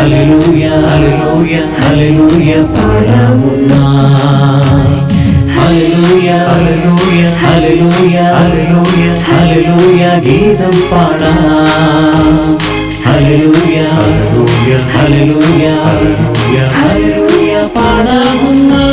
Hallelujah ഹല്ലേലൂയ ഹല്ലേലൂയ പാടാമുന്നായി ഹല്ലേലൂയ ഹല്ലേലൂയ ഹല്ലേലൂയ ഹല്ലേലൂയ ഹല്ലേലൂയ ഗീതം പാടാം ഹല്ലേലൂയ ഹല്ലേലൂയ ഹല്ലേലൂയ ഹല്ലേലൂയ ഹല്ലേലൂയ പാടാമുന്നായി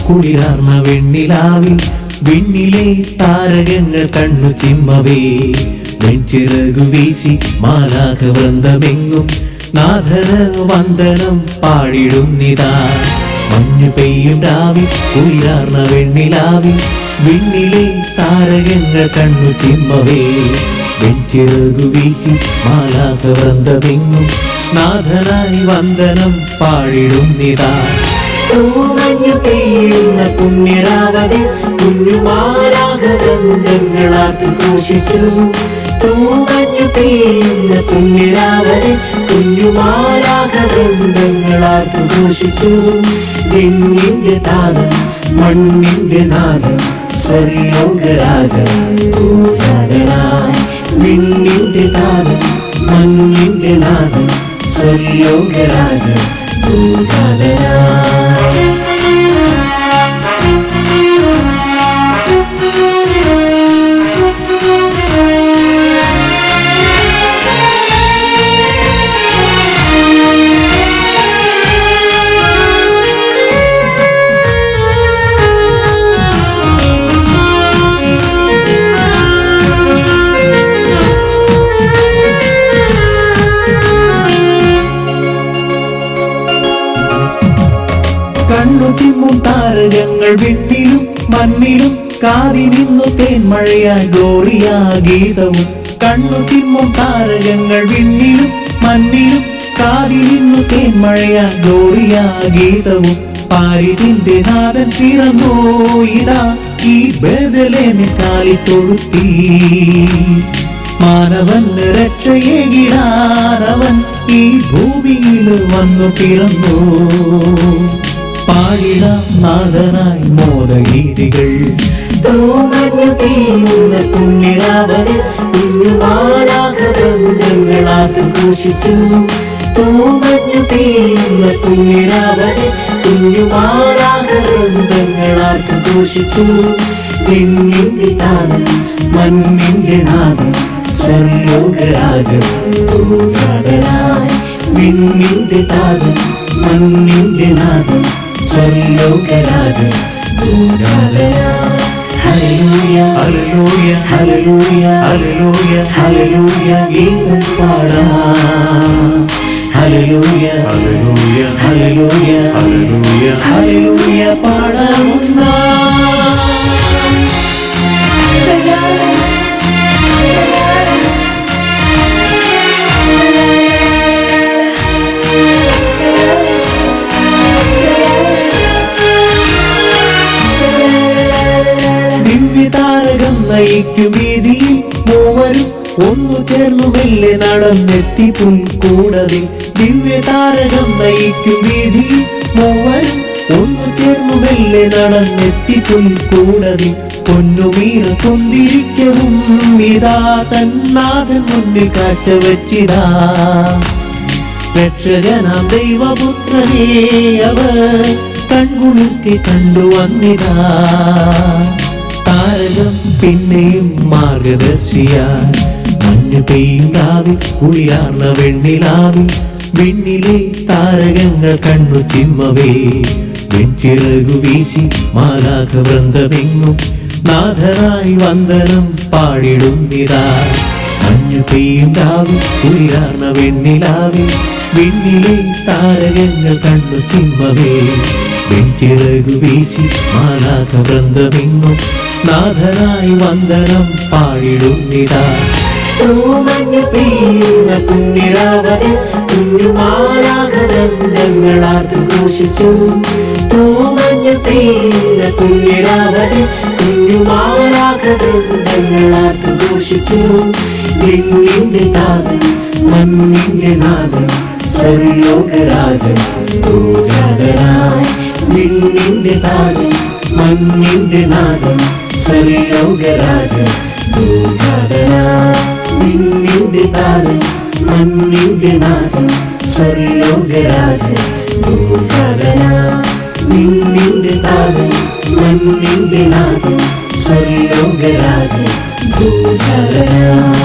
കുളിരാർന്ന വെണ്ണിലാവിൽ വിണ്ണിലെ താരകങ്ങൾ കണ്ണു ചിമ്മവേ വെൺചിറകു വീശി മാലാഖ വൃന്ദമെങ്ങും നാഥന വന്ദനം പാടിടുന്നിതാ മഞ്ഞു പെയ്യും രാവിൽ കുളിരാർന്ന വെണ്ണിലാവിൽ വിണ്ണിലെ താരകങ്ങൾ കണ്ണു ചിമ്മവേ വെൺചിറകു വീശി മാലാഖ വൃന്ദമെങ്ങും നാഥനായി വന്ദനം പാടിടുന്നിതാ തൂമഞ്ഞു പെയ്യുന്ന പുണ്യരാവതി കുഞ്ഞുമാലാഖ വൃന്ദങ്ങളാർത്ത് ഘോഷിച്ചു തൂമഞ്ഞു പെയ്യുന്ന പുണ്യരാവതി കുഞ്ഞുമാലാഖ വൃന്ദങ്ങളാർത്ത് ഘോഷിച്ചു വിണ്ണിന്റെ താതൻ മണ്ണിന്റെ നാഥൻ സ്വർലോകരാജൻ പൂജാതനായി വിണ്ണിന്റെ താതൻ മണ്ണിന്റെ നാഥൻ സ്വർലോകരാജൻ കണ്ണു ചിമ്മും താരകങ്ങൾ വിണ്ണിലും മണ്ണിലും കാതിരിന്നു തേന്മഴയായി ഗ്ലോറിയ ഗീതവും കണ്ണു ചിമ്മും താരകങ്ങൾ വിണ്ണിലും മണ്ണിലും കാതിരിന്നു തേന്മഴയായി ഗ്ലോറിയ ഗീതവും പാരിതിന്റെ നാഥൻ പിറന്നു ഇതാ ഈ ബേഥലേമിൽ കാലിത്തൊഴുത്തിൽ മാനവന് രക്ഷയേകിടാനവൻ ഈ ഭൂമിയിൽ വന്നു പിറന്നു പാടിട നാഥനായി മോദഗീതികൾ തൂമഞ്ഞു പെയ്യുന്ന പുണ്യരാവതി കുഞ്ഞുമാലാഖ വൃന്ദങ്ങളാർത്ത് ഘോഷിച്ചു തൂമഞ്ഞു പെയ്യുന്ന പുണ്യരാവതി കുഞ്ഞുമാലാഖ വൃന്ദങ്ങളാർത്ത് ഘോഷിച്ചു വിണ്ണിന്റെ താതൻ മണ്ണിന്റെ നാഥൻ സ്വർലോകരാജൻ പൂജാതനായി വിണ്ണിന്റെ താതൻ മണ്ണിന്റെ നാഥൻ സ്വർലോകരാജൻ പൂജാതനായി ഹല്ലേലൂയ ഹല്ലേലൂയ ഹല്ലേലൂയ ഹല്ലേലൂയ ഹല്ലേലൂയ ഗീതം പാടാം ഹല്ലേലൂയ ഹല്ലേലൂയ ഹല്ലേലൂയ ഹല്ലേലൂയ ഹല്ലേലൂയ പാടാമുന്നായി ദിവ്യതാരകം നയിക്കും വീതിയിൽ മൂവരും ഒന്നു ചേർന്നു മെല്ലെ നടന്നെത്തി പുൽക്കൂടതിൽ ദിവ്യതാരകം നയിക്കും വീതിയിൽ മൂവരും ഒന്നു ചേർന്നു മെല്ലെ നടന്നെത്തി പുൽക്കൂടതിൽ പൊന്നുമീറ കൊന്തിരിക്കവും ഇതാ തന്നാഥൻ മുന്നിൽ കാഴ്ചവെച്ചിതാ രക്ഷകനാം ദൈവപുത്രനെ അവർ കൺകുളിർക്കെ കണ്ടുവന്നിതാ താരകം പിന്നെയും മാർഗദർശിയായി മഞ്ഞു പെയ്യും രാവിൽ കുളിയാർന്ന വെണ്ണിലാവിൽ വിണ്ണിലെ താരകങ്ങൾ കണ്ണു ചിമ്മവേ വെൺചിറകു വീശി മാലാഖ വൃന്ദമെങ്ങും നാഥനായി വന്ദനം പാടിടുന്നിതാ മഞ്ഞു പെയ്യും രാവിൽ കുളിയാർന്ന വെണ്ണിലാവിൽ വിണ്ണിലെ താരകങ്ങൾ കണ്ണു ചിമ്മവേ വെൺചിറകു വീശി മാലാഖ വൃന്ദമെങ്ങും നാഥനായി വന്ദനം പാടിടുന്നിതാ തൂമഞ്ഞു പെയ്യുന്ന പുണ്യരാവതി കുഞ്ഞുമാലാഖ വൃന്ദങ്ങളാർത്ത് ഘോഷിച്ചു തൂമഞ്ഞു പെയ്യുന്ന പുണ്യരാവതി കുഞ്ഞുമാലാഖ വൃന്ദങ്ങളാർത്ത് ഘോഷിച്ചു വിണ്ണിന്റെ താതൻ മണ്ണിന്റെ നാഥൻ സർലോകരാജൻ പൂജാതനായി. വിണ്ണിന്റെ താതൻ മണ്ണിന്റെ നാഥൻ സർലോകരാജൻ പൂജാതനായി. വിണ്ണിന്റെ താതൻ മണ്ണിന്റെ നാഥൻ സർലോകരാജൻ പൂജാതനായി. വിണ്ണിന്റെ താതൻ മണ്ണിന്റെ നാഥൻ സർലോകരാജൻ പൂജാതനായി.